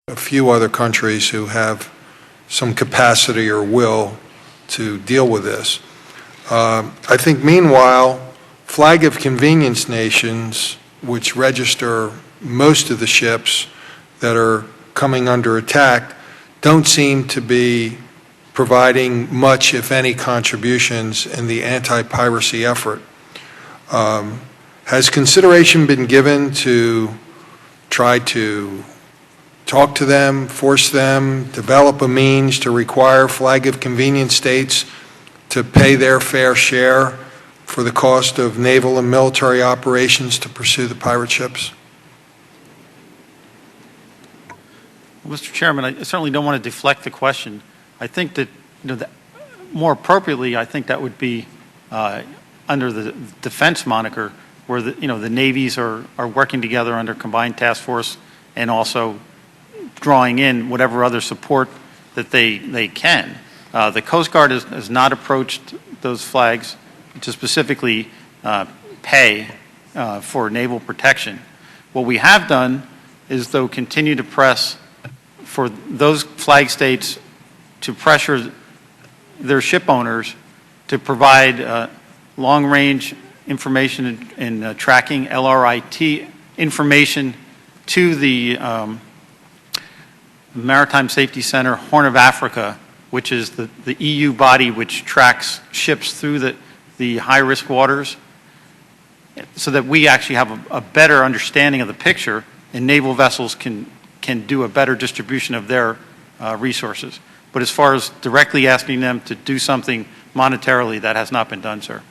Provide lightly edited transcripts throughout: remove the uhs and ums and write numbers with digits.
a few other countries who have some capacity or will to deal with this. I think meanwhile, flag of convenience nations, which register most of the ships that are coming under attack, don't seem to be providing much, if any, contributions in the anti-piracy effort. Has consideration been given to try to talk to them, force them, develop a means to require flag of convenience states to pay their fair share for the cost of naval and military operations to pursue the pirate ships? Mr. Chairman, I certainly don't want to deflect the question. I think that, more appropriately, I think that would be under the defense moniker, where the navies are working together under combined task force and also drawing in whatever other support that they can. The Coast Guard has not approached those flags to specifically pay for naval protection. What we have done is, though, continue to press for those flag states to pressure their ship owners to provide long-range information and tracking, LRIT information, to the Maritime Safety Center, Horn of Africa, which is the EU body which tracks ships through the high-risk waters, so that we actually have a better understanding of the picture, and naval vessels can do a better distribution of their resources. But as far as directly asking them to do something monetarily, that has not been done, sir.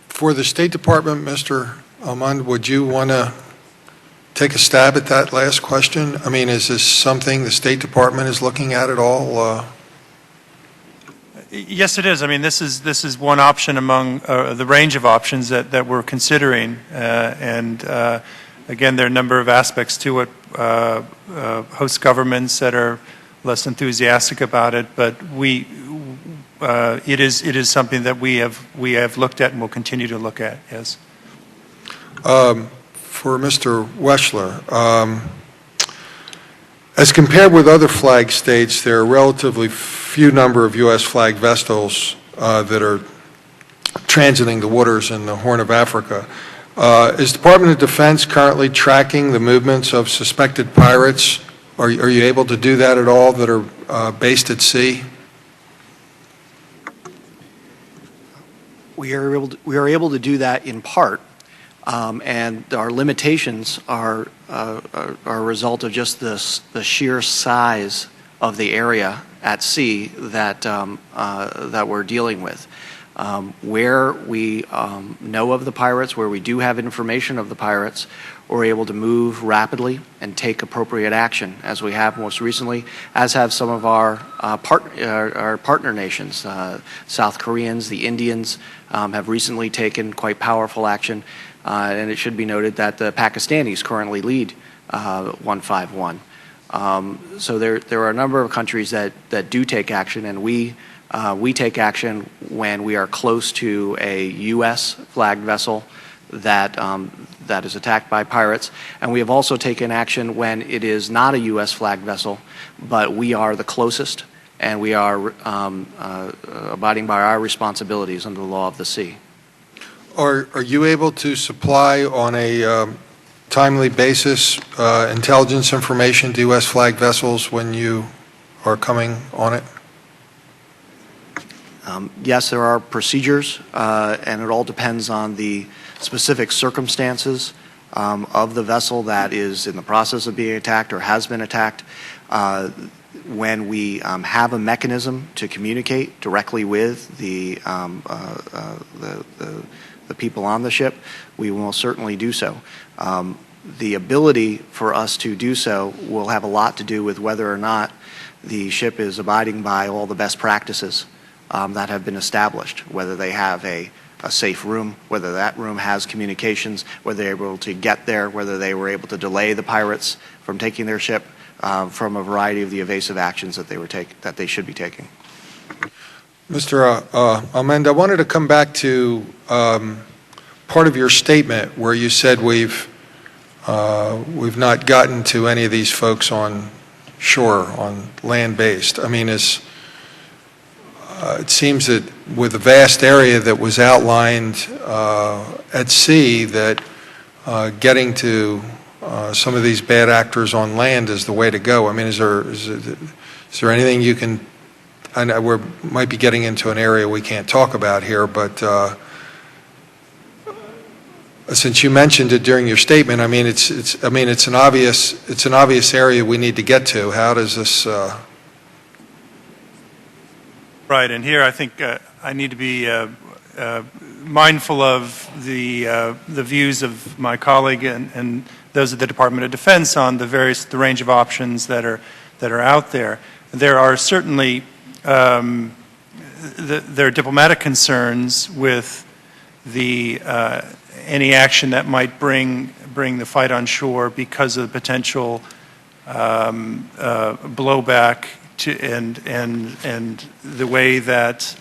For the State Department, Mr. Almond, would you want to take a stab at that last question? I mean, is this something the State Department is looking at all? Yes, it is. I mean, this is one option among the range of options that we're considering, and again, there are a number of aspects to it. Host governments that are less enthusiastic about it, but it is something that we have looked at and will continue to look at. Yes. For Mr. Weschler, as compared with other flag states, there are relatively few number of U.S. flag vessels that are transiting the waters in the Horn of Africa. Is the Department of Defense currently tracking the movements of suspected pirates? Are you able to do that at all that are based at sea? We are able to do that in part, and our limitations are a result of just the sheer size of the area at sea that we're dealing with. Where we know of the pirates, where we do have information of the pirates, we're able to move rapidly and take appropriate action, as we have most recently, as have some of our partner nations. South Koreans, the Indians have recently taken quite powerful action, and it should be noted that the Pakistanis currently lead 151. So there are a number of countries that do take action, and we take action when we are close to a U.S. flagged vessel that is attacked by pirates, and we have also taken action when it is not a U.S. flagged vessel, but we are the closest, and we are abiding by our responsibilities under the law of the sea. Are you able to supply on a timely basis intelligence information to U.S. flagged vessels when you are coming on it? Yes, there are procedures, and it all depends on the specific circumstances of the vessel that is in the process of being attacked or has been attacked. When we have a mechanism to communicate directly with the people on the ship, we will certainly do so. The ability for us to do so will have a lot to do with whether or not the ship is abiding by all the best practices that have been established, whether they have a safe room, whether that room has communications, whether they're able to get there, whether they were able to delay the pirates from taking their ship, from a variety of the evasive actions that they should be taking. Mr. Almend, I wanted to come back to part of your statement where you said we've we've not gotten to any of these folks on shore, on land-based. I mean, it seems that with the vast area that was outlined at sea, that getting to some of these bad actors on land is the way to go. I mean, is there anything you can, I know we might be getting into an area we can't talk about here, but since you mentioned it during your statement, I mean, it's an obvious area we need to get to. How does this? Right, and here I think I need to be mindful of the views of my colleague and those of the Department of Defense on the range of options that are out there. There are certainly there are diplomatic concerns with the any action that might bring the fight on shore because of the potential blowback and the way that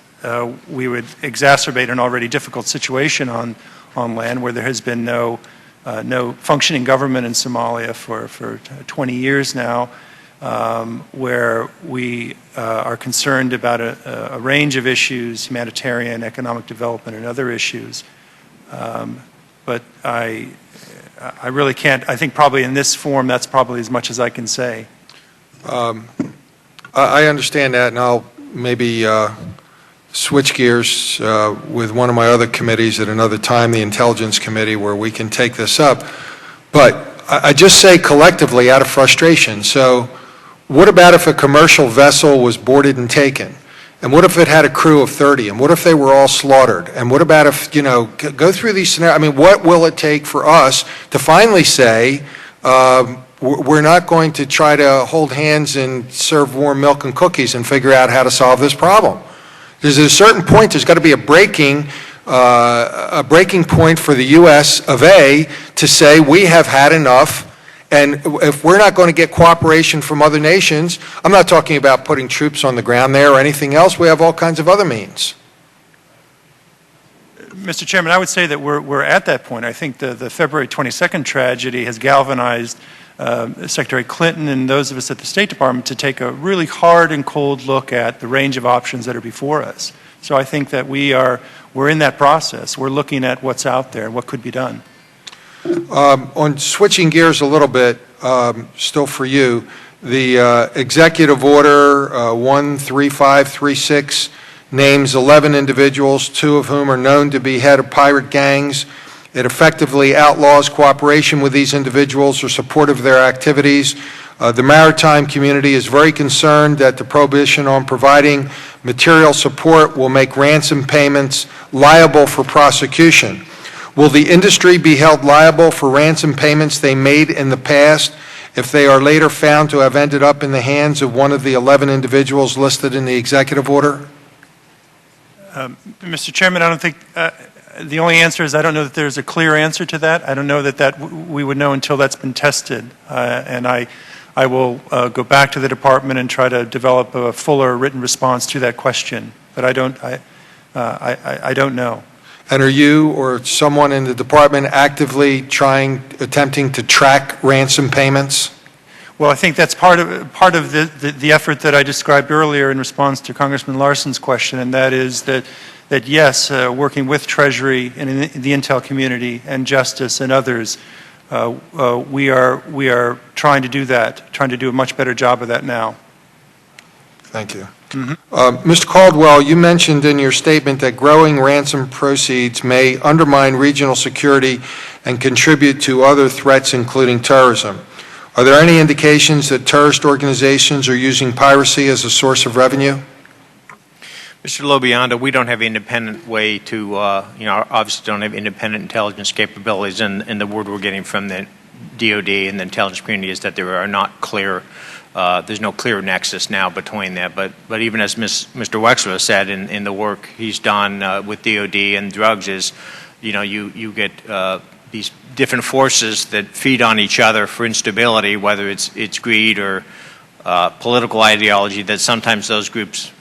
we would exacerbate an already difficult situation on land where there has been no functioning government in Somalia for 20 years now, where we are concerned about a range of issues, humanitarian, economic development, and other issues. But I really can't, I think probably in this form, that's probably as much as I can say. I understand that, and I'll maybe switch gears with one of my other committees at another time, the Intelligence Committee, where we can take this up. But I just say collectively out of frustration, so what about if a commercial vessel was boarded and taken? And what if it had a crew of 30? And what if they were all slaughtered? And what about if, go through these scenarios? I mean, what will it take for us to finally say, we're not going to try to hold hands and serve warm milk and cookies and figure out how to solve this problem? Because at a certain point, there's got to be a breaking point for the U.S. of A. to say we have had enough. And if we're not going to get cooperation from other nations, I'm not talking about putting troops on the ground there or anything else. We have all kinds of other means. Mr. Chairman, I would say that we're at that point. I think the February 22nd tragedy has galvanized Secretary Clinton and those of us at the State Department to take a really hard and cold look at the range of options that are before us. So I think that we're in that process. We're looking at what's out there and what could be done. On switching gears a little bit, still for you, the Executive Order 13536 names 11 individuals, 2 of whom are known to be head of pirate gangs. It effectively outlaws cooperation with these individuals or support of their activities. The maritime community is very concerned that the prohibition on providing material support will make ransom payments liable for prosecution. Will the industry be held liable for ransom payments they made in the past if they are later found to have ended up in the hands of one of the 11 individuals listed in the executive order? Mr. Chairman, I don't think the only answer is I don't know that there's a clear answer to that. I don't know that we would know until that's been tested. And I will go back to the department and try to develop a fuller written response to that question. But I don't know. And are you or someone in the department actively attempting to track ransom payments? Well, I think that's part of the effort that I described earlier in response to Congressman Larson's question, and that is that yes, working with Treasury and the Intel community and Justice and others, we are trying to do that, trying to do a much better job of that now. Thank you. Mr. Caldwell, you mentioned in your statement that growing ransom proceeds may undermine regional security and contribute to other threats, including terrorism. Are there any indications that terrorist organizations are using piracy as a source of revenue? Mr. LoBiondo, we don't have independent way to, obviously don't have independent intelligence capabilities, and the word we're getting from the DOD and the intelligence community is that there are not clear there's no clear nexus now between that, but even as Mr. Wexler said in the work he's done with DOD and drugs is, you get these different forces that feed on each other for instability, whether it's greed or political ideology, that sometimes those groups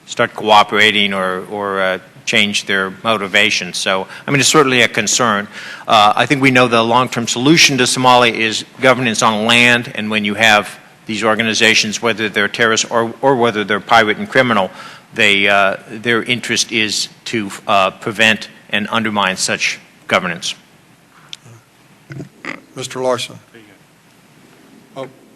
start cooperating or change their motivation. So, I mean, it's certainly a concern. I think we know the long-term solution to Somalia is governance on land, and when you have these organizations, whether they're terrorists or whether they're pirate and criminal, their interest is to prevent and undermine such governance. Mr. Larson.